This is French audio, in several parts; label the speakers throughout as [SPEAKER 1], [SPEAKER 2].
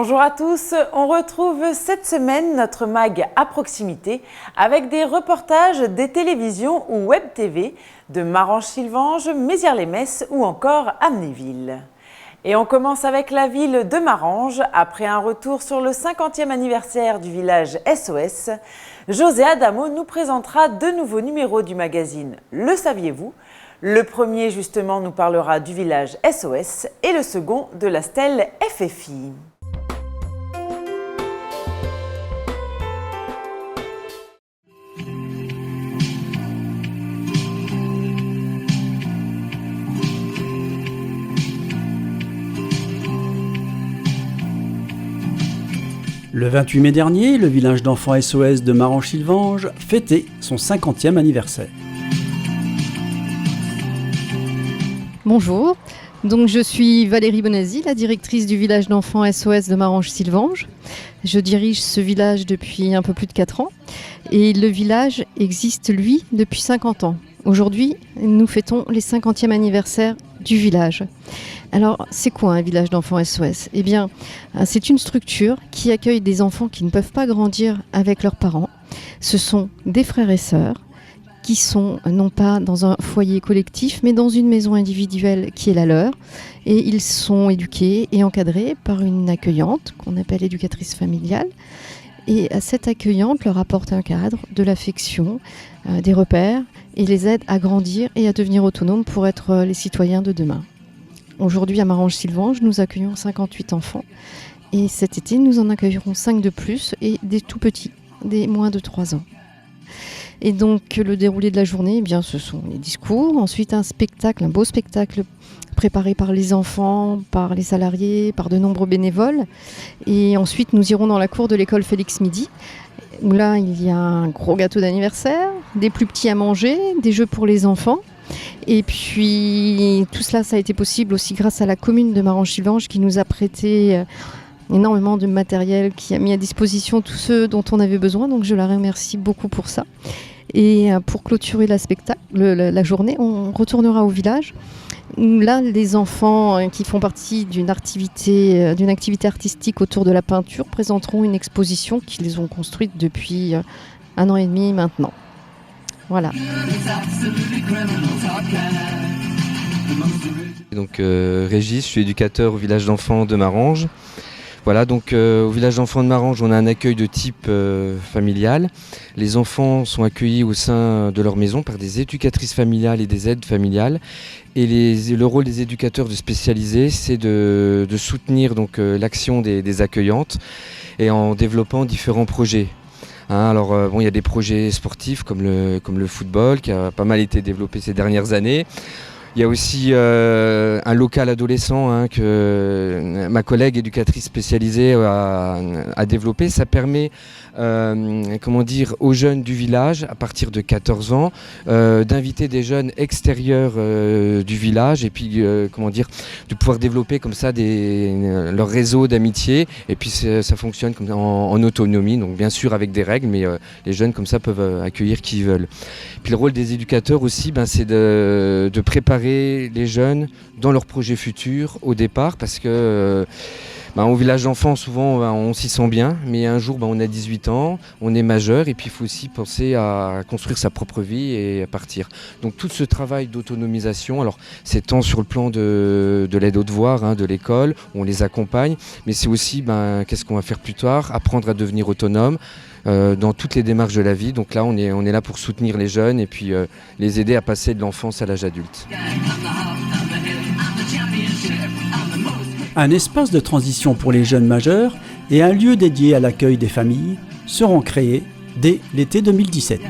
[SPEAKER 1] Bonjour à tous, on retrouve cette semaine notre mag à proximité avec des reportages des télévisions ou web TV de Marange-Sylvange, Mézières-les-Messes ou encore Amnéville. Et on commence avec la ville de Marange. Après un retour sur le 50e anniversaire du village SOS, José Adamo nous présentera deux nouveaux numéros du magazine Le saviez-vous ? Le premier justement nous parlera du village SOS et le second de la stèle FFI.
[SPEAKER 2] Le 28 mai dernier, le village d'enfants SOS de Marange-Sylvange fêtait son 50e anniversaire.
[SPEAKER 3] Bonjour, donc je suis Valérie Bonazzi, la directrice du village d'enfants SOS de Marange-Sylvange. Je dirige ce village depuis un peu plus de 4 ans et le village existe, lui, depuis 50 ans. Aujourd'hui, nous fêtons les 50e anniversaire du village. Alors, c'est quoi un village d'enfants SOS ? Eh bien, c'est une structure qui accueille des enfants qui ne peuvent pas grandir avec leurs parents. Ce sont des frères et sœurs qui sont non pas dans un foyer collectif, mais dans une maison individuelle qui est la leur. Et ils sont éduqués et encadrés par une accueillante qu'on appelle éducatrice familiale. Et cette accueillante leur apporte un cadre, de l'affection, des repères et les aide à grandir et à devenir autonomes pour être les citoyens de demain. Aujourd'hui, à Marange-Sylvange, nous accueillons 58 enfants. Et cet été, nous en accueillerons 5 de plus et des tout petits, des moins de 3 ans. Et donc, le déroulé de la journée, eh bien, ce sont les discours. Ensuite, un spectacle, un beau spectacle préparé par les enfants, par les salariés, par de nombreux bénévoles. Et ensuite, nous irons dans la cour de l'école Félix Midi, où là, il y a un gros gâteau d'anniversaire, des plus petits à manger, des jeux pour les enfants. Et puis tout cela, ça a été possible aussi grâce à la commune de Marange-Sylvange qui nous a prêté énormément de matériel, qui a mis à disposition tous ceux dont on avait besoin. Donc je la remercie beaucoup pour ça. Et pour clôturer la journée, on retournera au village. Là, les enfants qui font partie d'une activité artistique autour de la peinture présenteront une exposition qu'ils ont construite depuis 1 an et demi maintenant. Voilà.
[SPEAKER 4] Donc Régis, je suis éducateur au village d'enfants de Marange. Voilà, donc au village d'enfants de Marange, on a un accueil de type familial. Les enfants sont accueillis au sein de leur maison par des éducatrices familiales et des aides familiales. Et le rôle des éducateurs spécialisés, c'est de soutenir donc l'action des accueillantes et en développant différents projets. Alors il y a des projets sportifs comme le football qui a pas mal été développé ces dernières années. Il y a aussi un local adolescent que ma collègue éducatrice spécialisée a développé. Ça permet aux jeunes du village, à partir de 14 ans, d'inviter des jeunes extérieurs du village et puis de pouvoir développer comme ça leur réseau d'amitié. Et puis ça fonctionne comme en autonomie, donc bien sûr avec des règles, mais les jeunes comme ça peuvent accueillir qui ils veulent. Puis le rôle des éducateurs aussi, c'est de préparer les jeunes dans leurs projets futurs au départ, parce que au village d'enfants souvent on s'y sent bien, mais un jour on a 18 ans, on est majeur et puis il faut aussi penser à construire sa propre vie et à partir. Donc tout ce travail d'autonomisation, alors c'est tant sur le plan de l'aide aux devoirs, de l'école, où on les accompagne, mais c'est aussi qu'est-ce qu'on va faire plus tard, apprendre à devenir autonome dans toutes les démarches de la vie. Donc là on est là pour soutenir les jeunes et puis les aider à passer de l'enfance à l'âge adulte.
[SPEAKER 2] Un espace de transition pour les jeunes majeurs et un lieu dédié à l'accueil des familles seront créés dès l'été 2017.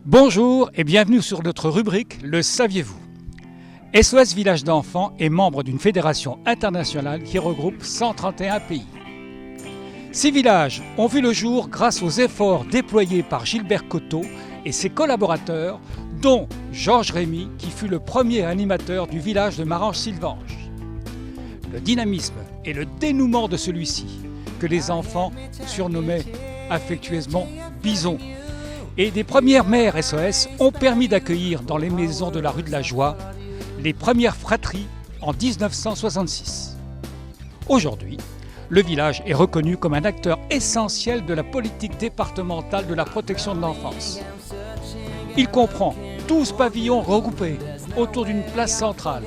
[SPEAKER 5] Bonjour et bienvenue sur notre rubrique Le saviez-vous ? SOS Village d'enfants est membre d'une fédération internationale qui regroupe 131 pays. Ces villages ont vu le jour grâce aux efforts déployés par Gilbert Coteau et ses collaborateurs, dont Georges Rémy, qui fut le premier animateur du village de Marange-Sylvange. Le dynamisme et le dénouement de celui-ci, que les enfants surnommaient affectueusement Bison, et des premières mères SOS ont permis d'accueillir dans les maisons de la rue de la Joie les premières fratries en 1966. Aujourd'hui, le village est reconnu comme un acteur essentiel de la politique départementale de la protection de l'enfance. Il comprend 12 pavillons regroupés autour d'une place centrale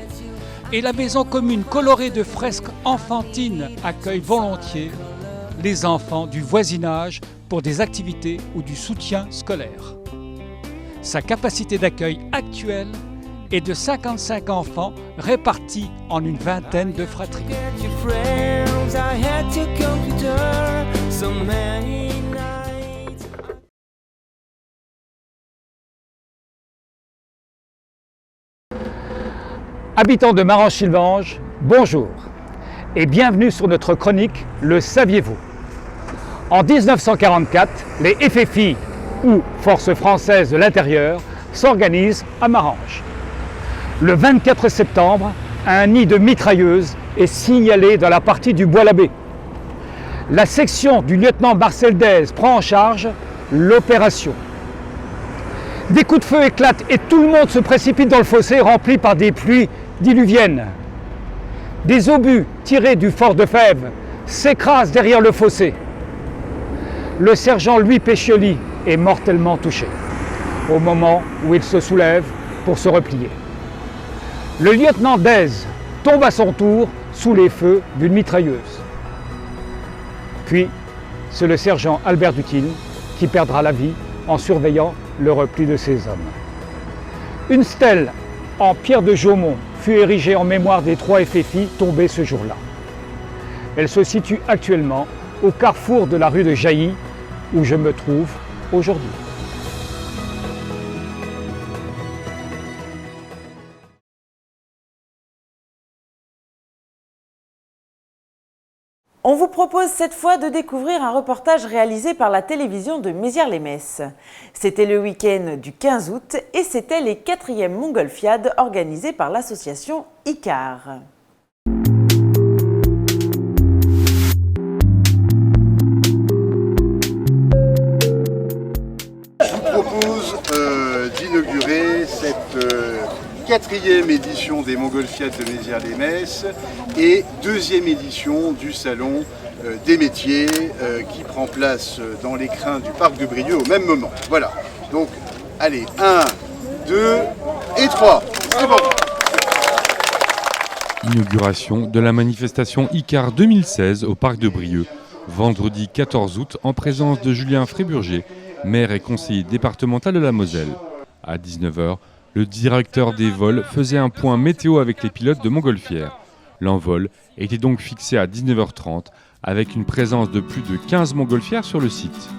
[SPEAKER 5] et la maison commune colorée de fresques enfantines accueille volontiers les enfants du voisinage pour des activités ou du soutien scolaire. Sa capacité d'accueil actuelle est de 55 enfants répartis en une vingtaine de fratries. Habitants de Marange-Sylvange, bonjour et bienvenue sur notre chronique Le saviez-vous ? En 1944, les FFI, ou Forces françaises de l'intérieur, s'organisent à Marange. Le 24 septembre, un nid de mitrailleuses est signalé dans la partie du Bois-l'Abbé. La section du lieutenant Marcel Dez prend en charge l'opération. Des coups de feu éclatent et tout le monde se précipite dans le fossé rempli par des pluies diluviennes. Des obus tirés du fort de Fèves s'écrasent derrière le fossé. Le sergent Louis Péchioli est mortellement touché au moment où il se soulève pour se replier. Le lieutenant Dez tombe à son tour sous les feux d'une mitrailleuse. Puis, c'est le sergent Albert Dutine qui perdra la vie en surveillant le repli de ses hommes. Une stèle en pierre de Jaumont fut érigée en mémoire des 3 FFI tombés ce jour-là. Elle se situe actuellement au carrefour de la rue de Jailly, où je me trouve aujourd'hui.
[SPEAKER 1] On vous propose cette fois de découvrir un reportage réalisé par la télévision de Mézières-les-Messes. C'était le week-end du 15 août et c'était les 4e Montgolfiades organisées par l'association ICAR.
[SPEAKER 6] Je vous propose d'inaugurer cette 4e édition des Montgolfiades de Mézières-les-Messes et 2e édition du Salon des métiers qui prend place dans l'écrin du Parc de Brieux au même moment. Voilà, donc allez, 1, 2 et 3, c'est bon.
[SPEAKER 7] Inauguration de la manifestation ICAR 2016 au Parc de Brieux, vendredi 14 août en présence de Julien Fréburger, maire et conseiller départemental de la Moselle. À 19h, le directeur des vols faisait un point météo avec les pilotes de Montgolfière. L'envol était donc fixé à 19h30 avec une présence de plus de 15 montgolfières sur le site.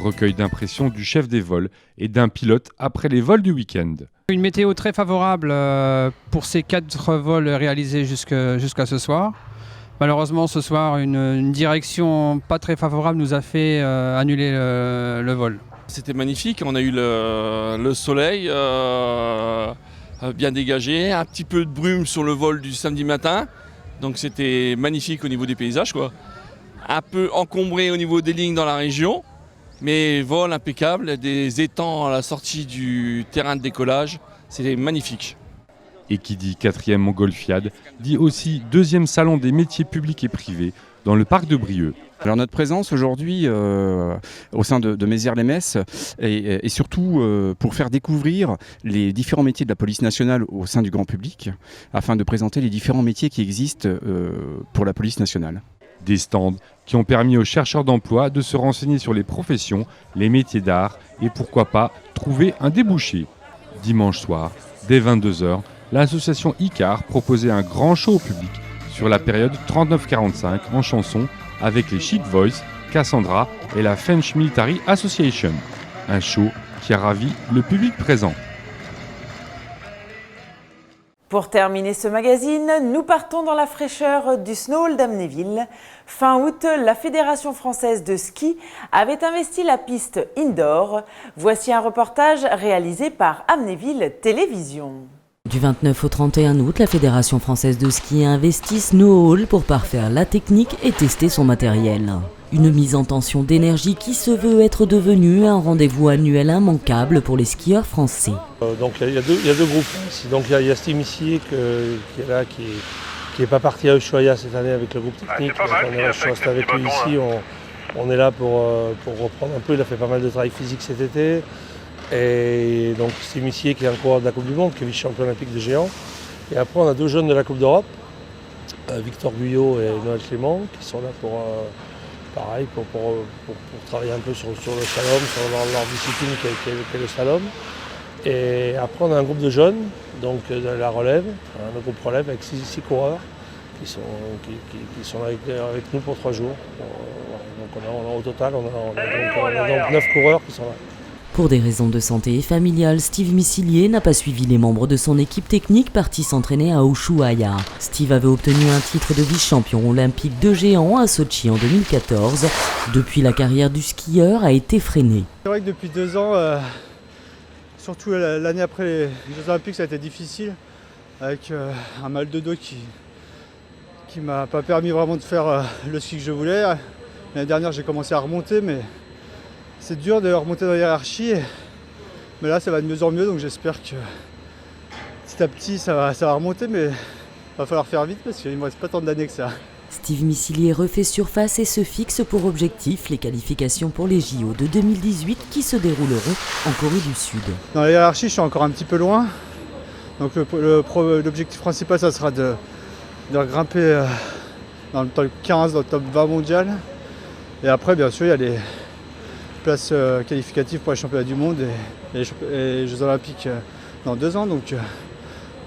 [SPEAKER 7] Recueil d'impressions du chef des vols et d'un pilote après les vols du week-end.
[SPEAKER 8] Une météo très favorable pour ces 4 vols réalisés jusqu'à ce soir. Malheureusement, ce soir, une direction pas très favorable nous a fait annuler le vol.
[SPEAKER 9] C'était magnifique, on a eu le soleil bien dégagé, un petit peu de brume sur le vol du samedi matin. Donc c'était magnifique au niveau des paysages, quoi. Un peu encombré au niveau des lignes dans la région, mais vol impeccable, des étangs à la sortie du terrain de décollage, c'était magnifique.
[SPEAKER 7] Et qui dit 4e Montgolfiade, dit aussi 2e salon des métiers publics et privés dans le parc de Brieux.
[SPEAKER 10] Alors notre présence aujourd'hui au sein de Mézières-les-Messes est surtout pour faire découvrir les différents métiers de la police nationale au sein du grand public, afin de présenter les différents métiers qui existent pour la police nationale.
[SPEAKER 7] Des stands qui ont permis aux chercheurs d'emploi de se renseigner sur les professions, les métiers d'art et pourquoi pas trouver un débouché. Dimanche soir, dès 22h, l'association ICAR proposait un grand show au public sur la période 39-45 en chanson avec les Chic Voice, Cassandra et la French Military Association. Un show qui a ravi le public présent.
[SPEAKER 1] Pour terminer ce magazine, nous partons dans la fraîcheur du Snow d'Amnéville. Fin août, la Fédération française de ski avait investi la piste indoor. Voici un reportage réalisé par Amnéville Télévision.
[SPEAKER 11] Du 29 au 31 août, la Fédération française de ski a investi Snow Hall pour parfaire la technique et tester son matériel. Une mise en tension d'énergie qui se veut être devenue un rendez-vous annuel immanquable pour les skieurs français.
[SPEAKER 12] Donc il y a deux groupes ici. Donc il y a Steve Missier qui est là, qui n'est pas parti à Ushuaïa cette année avec le groupe technique. Donc on est resté avec lui ici. On est là pour reprendre un peu. Il a fait pas mal de travail physique cet été. Et donc Steve Missier qui est un coureur de la Coupe du Monde, qui est vice-champion olympique de géant. Et après on a 2 jeunes de la Coupe d'Europe, Victor Guyot et Noël Clément, qui sont là pour travailler un peu sur le slalom, sur leur discipline qui est le slalom. Et après on a un groupe de jeunes, donc de la relève, un groupe relève avec 6 coureurs qui sont avec nous pour 3 jours. Donc au total on a donc 9 coureurs qui sont là.
[SPEAKER 11] Pour des raisons de santé et familiales, Steve Missilier n'a pas suivi les membres de son équipe technique partis s'entraîner à Ushuaïa. Steve avait obtenu un titre de vice-champion olympique de géant à Sochi en 2014. Depuis, la carrière du skieur a été freinée.
[SPEAKER 13] C'est vrai que depuis 2 ans, surtout l'année après les Jeux Olympiques, ça a été difficile, avec un mal de dos qui m'a pas permis vraiment de faire le ski que je voulais. L'année dernière, j'ai commencé à remonter, mais c'est dur de remonter dans la hiérarchie, mais là ça va de mieux en mieux, donc j'espère que petit à petit ça va remonter, mais il va falloir faire vite parce qu'il ne me reste pas tant d'années que ça.
[SPEAKER 11] Steve Missilier refait surface et se fixe pour objectif les qualifications pour les JO de 2018 qui se dérouleront en Corée du Sud.
[SPEAKER 13] Dans la hiérarchie je suis encore un petit peu loin, donc l'objectif principal ça sera de grimper dans le top 15, dans le top 20 mondial, et après bien sûr il y a les places qualificatives pour les championnats du monde et les Jeux Olympiques dans 2 ans. Donc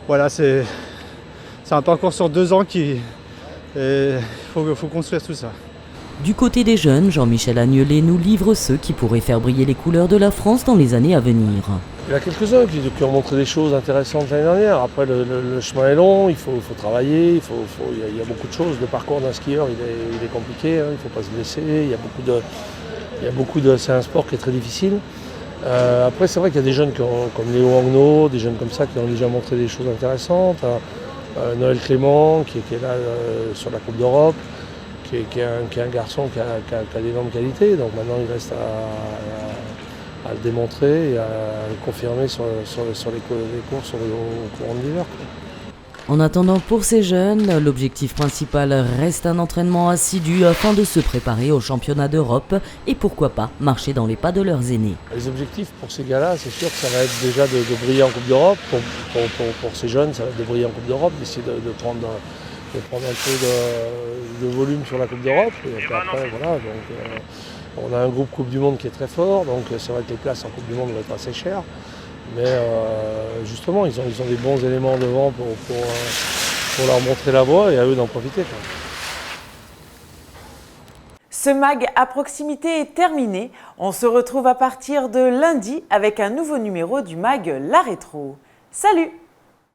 [SPEAKER 13] voilà, c'est un parcours sur 2 ans il faut construire tout ça.
[SPEAKER 11] Du côté des jeunes, Jean-Michel Agnelet nous livre ceux qui pourraient faire briller les couleurs de la France dans les années à venir.
[SPEAKER 12] Il y a quelques-uns qui ont montré des choses intéressantes l'année dernière. Après le chemin est long, il faut travailler, il y a beaucoup de choses. Le parcours d'un skieur il est compliqué, il ne faut pas se blesser, c'est un sport qui est très difficile. Après, c'est vrai qu'il y a des jeunes comme Léo Angno, des jeunes comme ça qui ont déjà montré des choses intéressantes. Noël Clément qui est là sur la Coupe d'Europe, qui est un garçon qui a d'énormes qualités. Donc maintenant, il reste à le démontrer et à le confirmer sur les courses au courant de l'hiver.
[SPEAKER 11] En attendant, pour ces jeunes, l'objectif principal reste un entraînement assidu afin de se préparer aux championnats d'Europe et pourquoi pas marcher dans les pas de leurs aînés.
[SPEAKER 12] Les objectifs pour ces gars-là, c'est sûr que ça va être déjà de briller en Coupe d'Europe. Pour ces jeunes, ça va être de briller en Coupe d'Europe, d'essayer de prendre un peu de volume sur la Coupe d'Europe. Et puis après, voilà, donc, on a un groupe Coupe du Monde qui est très fort, donc c'est vrai que les places en Coupe du Monde vont être assez chères. Mais justement, ils ont des bons éléments devant pour leur montrer la voie et à eux d'en profiter.
[SPEAKER 1] Ce mag à proximité est terminé. On se retrouve à partir de lundi avec un nouveau numéro du mag La Rétro. Salut!